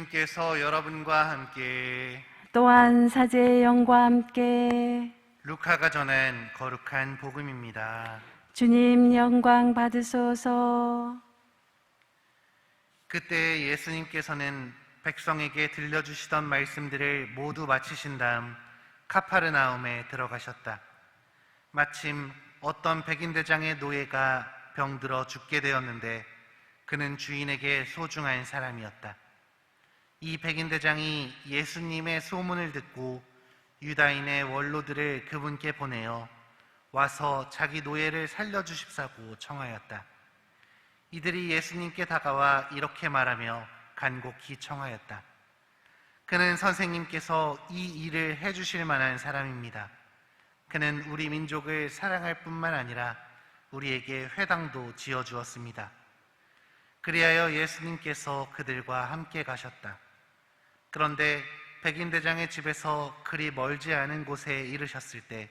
주님께서 여러분과 함께 또한 사제의 영과 함께 루카가 전한 거룩한 복음입니다. 주님 영광 받으소서. 그때 예수님께서는 백성에게 들려주시던 말씀들을 모두 마치신 다음 카파르나움에 들어가셨다. 마침 어떤 백인대장의 노예가 병들어 죽게 되었는데 그는 주인에게 소중한 사람이었다. 이 백인대장이 예수님의 소문을 듣고 유다인의 원로들을 그분께 보내어 와서 자기 노예를 살려주십사고 청하였다. 이들이 예수님께 다가와 이렇게 말하며 간곡히 청하였다. 그는 선생님께서 이 일을 해주실 만한 사람입니다. 그는 우리 민족을 사랑할 뿐만 아니라 우리에게 회당도 지어주었습니다. 그리하여 예수님께서 그들과 함께 가셨다. 그런데 백인대장의 집에서 그리 멀지 않은 곳에 이르셨을 때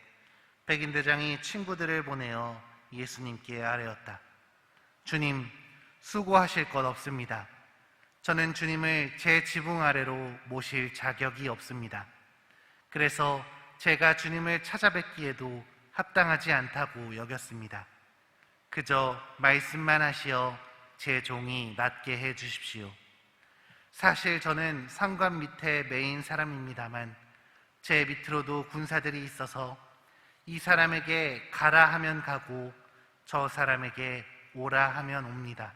백인대장이 친구들을 보내어 예수님께 아뢰었다. 주님, 수고하실 것 없습니다. 저는 주님을 제 지붕 아래로 모실 자격이 없습니다. 그래서 제가 주님을 찾아뵙기에도 합당하지 않다고 여겼습니다. 그저 말씀만 하시어 제 종이 낫게 해 주십시오. 사실 저는 상관 밑에 매인 사람입니다만 제 밑으로도 군사들이 있어서 이 사람에게 가라 하면 가고 저 사람에게 오라 하면 옵니다.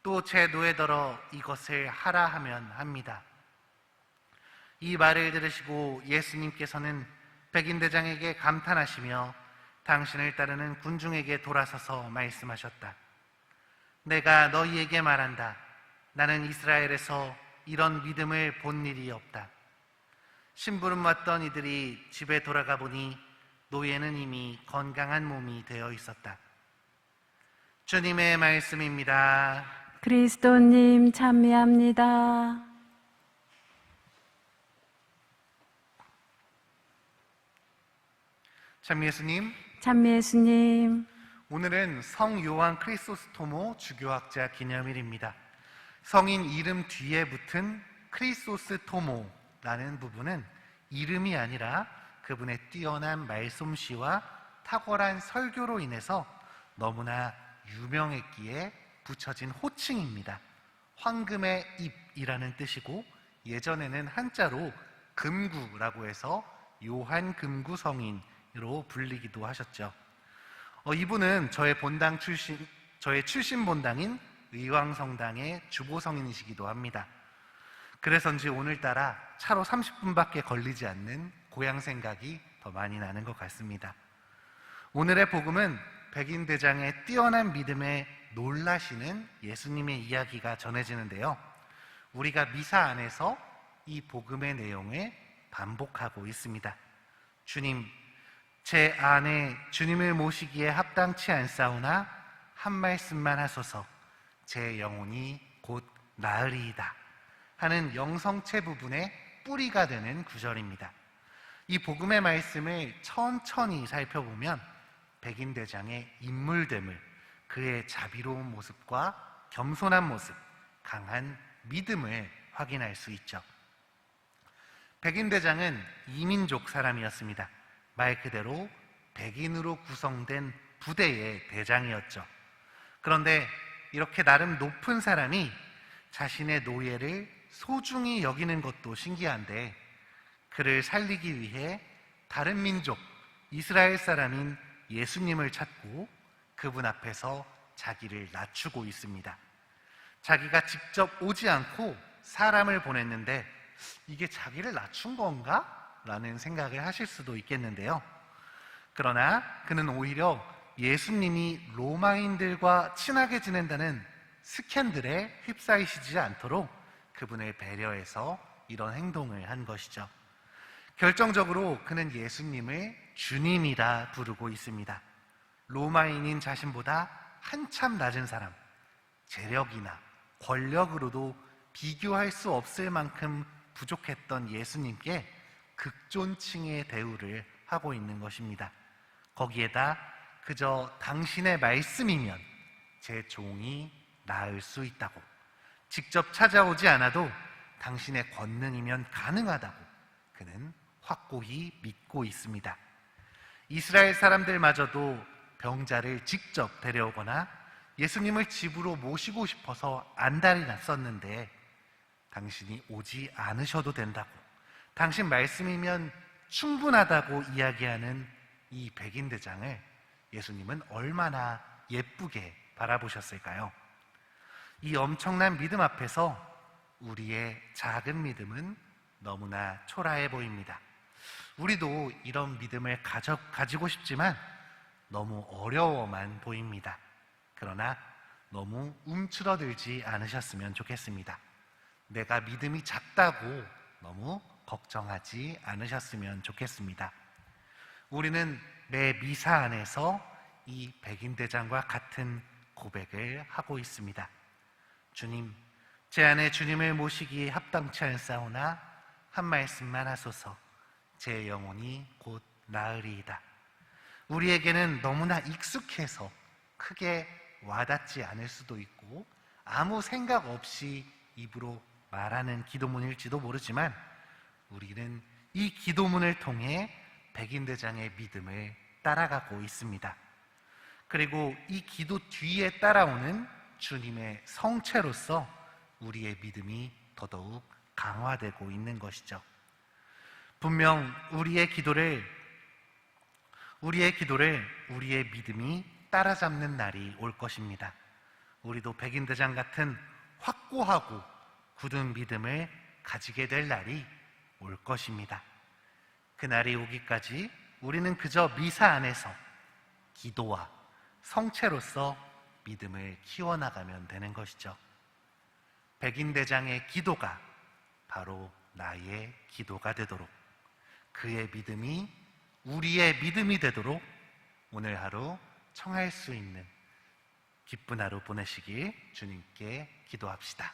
또 제 노예더러 이것을 하라 하면 합니다. 이 말을 들으시고 예수님께서는 백인대장에게 감탄하시며 당신을 따르는 군중에게 돌아서서 말씀하셨다. 내가 너희에게 말한다. 나는 이스라엘에서 이런 믿음을 본 일이 없다. 심부름 왔던 이들이 집에 돌아가 보니 노예는 이미 건강한 몸이 되어 있었다. 주님의 말씀입니다. 그리스도님 찬미합니다. 참 예수님, 찬미 예수님. 오늘은 성 요한 크리소스토모 주교학자 기념일입니다. 성인 이름 뒤에 붙은 크리소스토모라는 부분은 이름이 아니라 그분의 뛰어난 말솜씨와 탁월한 설교로 인해서 너무나 유명했기에 붙여진 호칭입니다. 황금의 잎이라는 뜻이고 예전에는 한자로 금구라고 해서 요한 금구 성인으로 불리기도 하셨죠. 이분은 저의 출신 본당인 의왕성당의 주보성인이시기도 합니다. 그래서인지 오늘따라 차로 30분밖에 걸리지 않는 고향 생각이 더 많이 나는 것 같습니다. 오늘의 복음은 백인대장의 뛰어난 믿음에 놀라시는 예수님의 이야기가 전해지는데요. 우리가 미사 안에서 이 복음의 내용을 반복하고 있습니다. 주님, 제 안에 주님을 모시기에 합당치 않사오나 한 말씀만 하소서 제 영혼이 곧 나으리이다 하는 영성체 부분의 뿌리가 되는 구절입니다. 이 복음의 말씀을 천천히 살펴보면 백인대장의 인물됨을, 그의 자비로운 모습과 겸손한 모습, 강한 믿음을 확인할 수 있죠. 백인대장은 이민족 사람이었습니다. 말 그대로 백인으로 구성된 부대의 대장이었죠. 그런데 이렇게 나름 높은 사람이 자신의 노예를 소중히 여기는 것도 신기한데 그를 살리기 위해 다른 민족, 이스라엘 사람인 예수님을 찾고 그분 앞에서 자기를 낮추고 있습니다. 자기가 직접 오지 않고 사람을 보냈는데 이게 자기를 낮춘 건가? 라는 생각을 하실 수도 있겠는데요. 그러나 그는 오히려 예수님이 로마인들과 친하게 지낸다는 스캔들에 휩싸이시지 않도록 그분을 배려해서 이런 행동을 한 것이죠. 결정적으로 그는 예수님을 주님이라 부르고 있습니다. 로마인인 자신보다 한참 낮은 사람, 재력이나 권력으로도 비교할 수 없을 만큼 부족했던 예수님께 극존칭의 대우를 하고 있는 것입니다. 거기에다 그저 당신의 말씀이면 제 종이 나을 수 있다고, 직접 찾아오지 않아도 당신의 권능이면 가능하다고 그는 확고히 믿고 있습니다. 이스라엘 사람들마저도 병자를 직접 데려오거나 예수님을 집으로 모시고 싶어서 안달이 났었는데 당신이 오지 않으셔도 된다고, 당신 말씀이면 충분하다고 이야기하는 이 백인대장을 예수님은 얼마나 예쁘게 바라보셨을까요? 이 엄청난 믿음 앞에서 우리의 작은 믿음은 너무나 초라해 보입니다. 우리도 이런 믿음을 가지고 싶지만 너무 어려워만 보입니다. 그러나 너무 움츠러들지 않으셨으면 좋겠습니다. 내가 믿음이 작다고 너무 걱정하지 않으셨으면 좋겠습니다. 우리는 매 미사 안에서 이 백인대장과 같은 고백을 하고 있습니다. 주님, 제 안에 주님을 모시기에 합당치 않사오나 한 말씀만 하소서. 제 영혼이 곧 나으리이다. 우리에게는 너무나 익숙해서 크게 와닿지 않을 수도 있고 아무 생각 없이 입으로 말하는 기도문일지도 모르지만 우리는 이 기도문을 통해 백인대장의 믿음을 따라가고 있습니다. 그리고 이 기도 뒤에 따라오는 주님의 성체로서 우리의 믿음이 더더욱 강화되고 있는 것이죠. 분명 우리의 기도를 우리의 믿음이 따라잡는 날이 올 것입니다. 우리도 백인대장 같은 확고하고 굳은 믿음을 가지게 될 날이 올 것입니다. 그 날이 오기까지 우리는 그저 미사 안에서 기도와 성체로서 믿음을 키워나가면 되는 것이죠. 백인대장의 기도가 바로 나의 기도가 되도록, 그의 믿음이 우리의 믿음이 되도록 오늘 하루 청할 수 있는 기쁜 하루 보내시길 주님께 기도합시다.